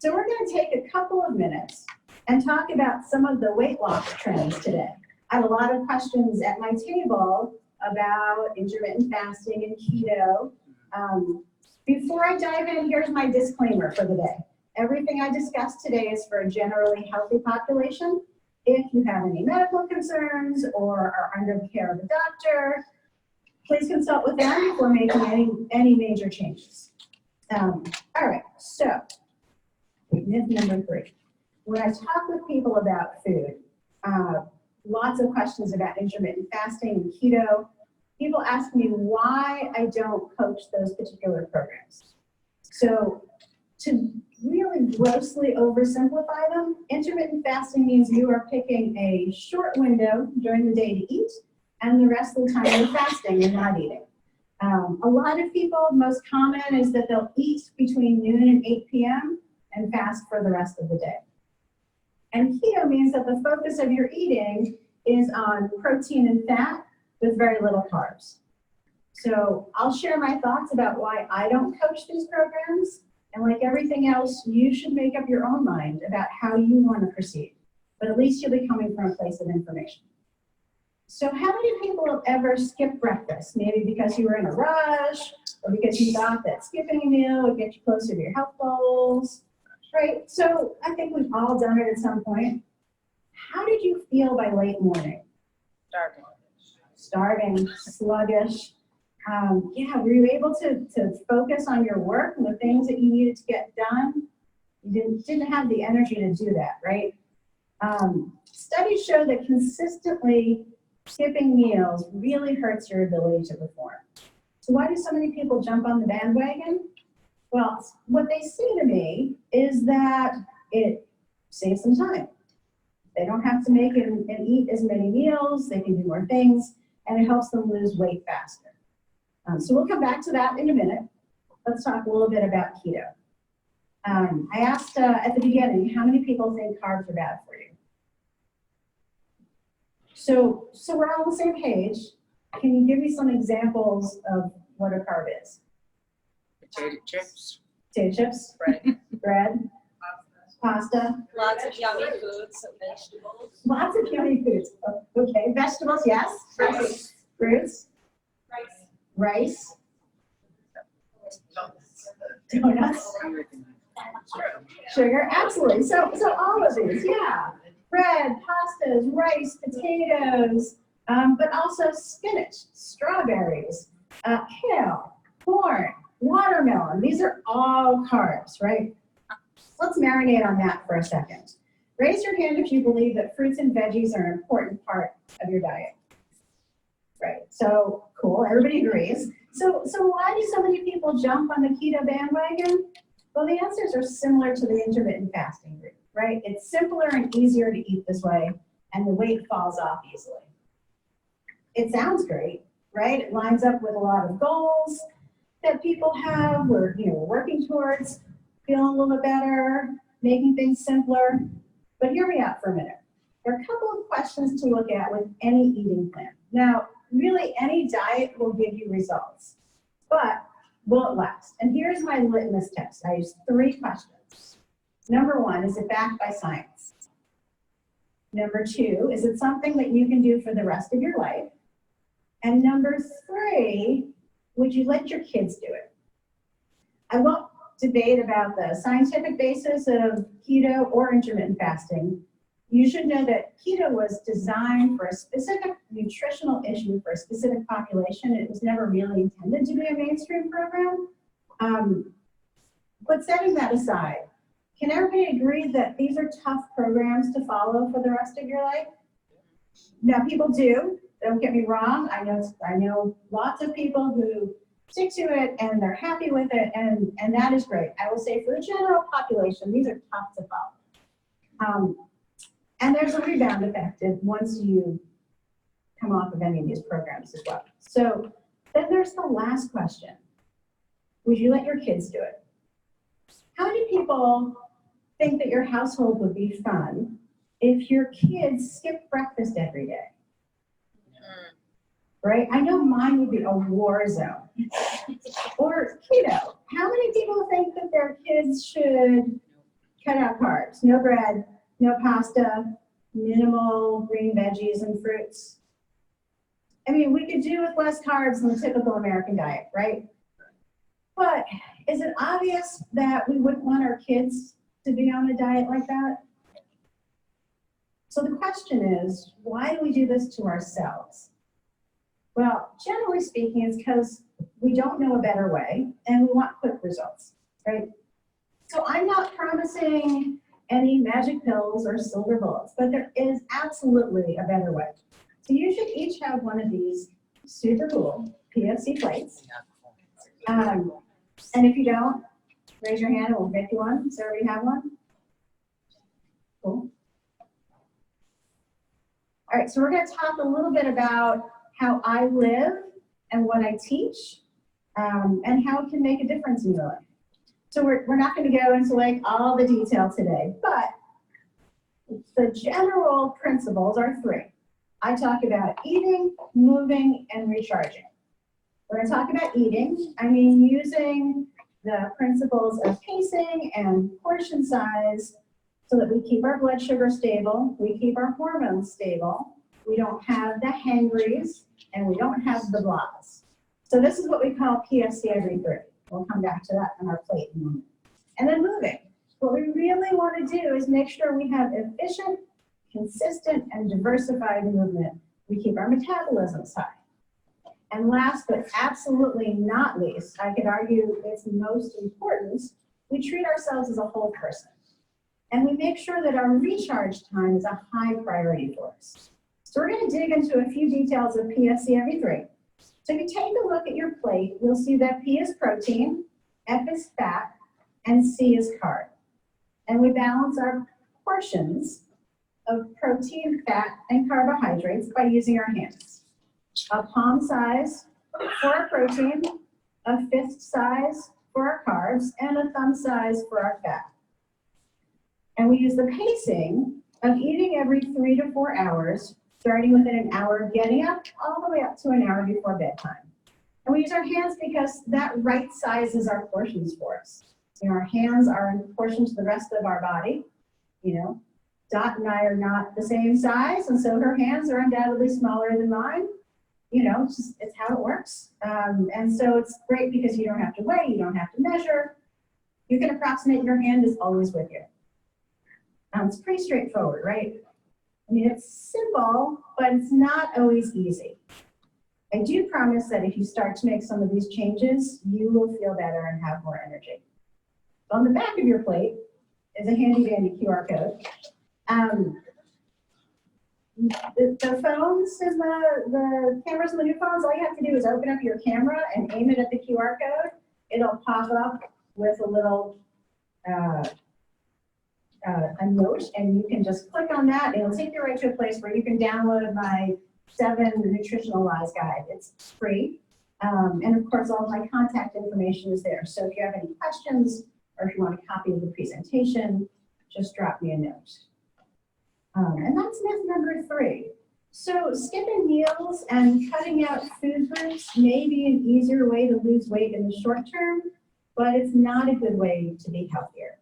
So we're going to take a couple of minutes and talk about some of the weight loss trends today. I had a lot of questions at my table about intermittent fasting and keto. Before I dive in, here's my disclaimer for the day. Everything I discussed today is for a generally healthy population. If you have any medical concerns or are under the care of a doctor, please consult with them before making any major changes. All right, so myth number 3. When I talk with people about food, lots of questions about intermittent fasting and keto. People ask me why I don't coach those particular programs. So to really grossly oversimplify them, intermittent fasting means you are picking a short window during the day to eat, and the rest of the time you're fasting and not eating. A lot of people, most common is that they'll eat between noon and 8 p.m. and fast for the rest of the day. And keto means that the focus of your eating is on protein and fat with very little carbs. So I'll share my thoughts about why I don't coach these programs. And like everything else, you should make up your own mind about how you want to proceed. But at least you'll be coming from a place of information. So how many people have ever skipped breakfast? Maybe because you were in a rush, or because you thought that skipping a meal would get you closer to your health goals, right? So I think we've all done it at some point. How did you feel by late morning? Starving, sluggish. Yeah, were you able to focus on your work and the things that you needed to get done? You didn't have the energy to do that, right? Studies show that consistently skipping meals really hurts your ability to perform. So why do so many people jump on the bandwagon? Well, what they say to me is that it saves them time. They don't have to make and eat as many meals, they can do more things, and it helps them lose weight faster. So we'll come back to that in a minute. Let's talk a little bit about keto. I asked at the beginning, how many people think carbs are bad for you? So we're all on the same page. Can you give me some examples of what a carb is? Potato chips. Potato chips? Bread? Pasta? Lots of yummy foods, vegetables. Lots of yummy foods. Okay, vegetables, yes. Fruits. Fruits? Rice? Donuts? Sugar? Absolutely. So all of these, yeah. Bread, pastas, rice, potatoes, but also spinach, strawberries, kale, corn, watermelon. These are all carbs, right? Let's marinate on that for a second. Raise your hand if you believe that fruits and veggies are an important part of your diet. Right, so cool, everybody agrees. So why do so many people jump on the keto bandwagon? Well, the answers are similar to the intermittent fasting route, right? It's simpler and easier to eat this way, and the weight falls off easily. It sounds great, right? It lines up with a lot of goals that people have. We're working towards feeling a little bit better, making things simpler. But hear me out for a minute. There are a couple of questions to look at with any eating plan. Now, really, any diet will give you results, but will it last? And here's my litmus test. I use 3 questions. Number 1, is it backed by science? Number 2, is it something that you can do for the rest of your life? And number 3, would you let your kids do it? I won't debate about the scientific basis of keto or intermittent fasting. You should know that keto was designed for a specific nutritional issue for a specific population. It was never really intended to be a mainstream program. But setting that aside, can everybody agree that these are tough programs to follow for the rest of your life? Now, people do. Don't get me wrong. I know lots of people who stick to it and they're happy with it, and that is great. I will say for the general population, these are tough to follow. And there's a rebound effect once you come off of any of these programs as well. So then there's the last question. Would you let your kids do it? How many people think that your household would be fun if your kids skip breakfast every day? Right? I know mine would be a war zone. Or keto. How many people think that their kids should cut out carbs, no bread, no pasta, minimal green veggies and fruits. I mean, we could do with less carbs than the typical American diet, right? But is it obvious that we wouldn't want our kids to be on a diet like that? So the question is, why do we do this to ourselves? Well, generally speaking, it's because we don't know a better way and we want quick results, right? So I'm not promising any magic pills or silver bullets, but there is absolutely a better way. So you should each have one of these super cool PFC plates. And if you don't, raise your hand and we'll pick you one. Does everybody have one? Cool. All right, so we're going to talk a little bit about how I live and what I teach, and how it can make a difference in your life. So we're not going to go into like all the detail today, but the general principles are three. I talk about eating, moving, and recharging. We're going to talk about eating. I mean using the principles of pacing and portion size so that we keep our blood sugar stable, we keep our hormones stable, we don't have the hangries, and we don't have the blahs. So this is what we call PFC every three. We'll come back to that on our plate in a moment. And then moving. What we really want to do is make sure we have efficient, consistent, and diversified movement. We keep our metabolisms high. And last but absolutely not least, I could argue it's most important, we treat ourselves as a whole person. And we make sure that our recharge time is a high priority for us. So we're going to dig into a few details of PFC every three. So if you take a look at your plate, you'll see that P is protein, F is fat, and C is carb. And we balance our portions of protein, fat, and carbohydrates by using our hands. A palm size for our protein, a fist size for our carbs, and a thumb size for our fat. And we use the pacing of eating every 3 to 4 hours, starting within an hour of getting up, all the way up to an hour before bedtime. And we use our hands because that right sizes our portions for us. You know, our hands are in proportion to the rest of our body. You know, Dot and I are not the same size, and so her hands are undoubtedly smaller than mine. You know, it's how it works. And so it's great because you don't have to weigh, you don't have to measure. You can approximate, your hand is always with you. It's pretty straightforward, right? I mean, it's simple, but it's not always easy. I do promise that if you start to make some of these changes, you will feel better and have more energy. On the back of your plate is a handy dandy QR code. The phones and the cameras and the new phones, all you have to do is open up your camera and aim it at the QR code. It'll pop up with a little a note, and you can just click on that. It'll take you right to a place where you can download my 7 nutritional lies guide. It's free. And of course, all of my contact information is there. So if you have any questions or if you want a copy of the presentation, just drop me a note. And that's myth number 3. So skipping meals and cutting out food groups may be an easier way to lose weight in the short term, but it's not a good way to be healthier.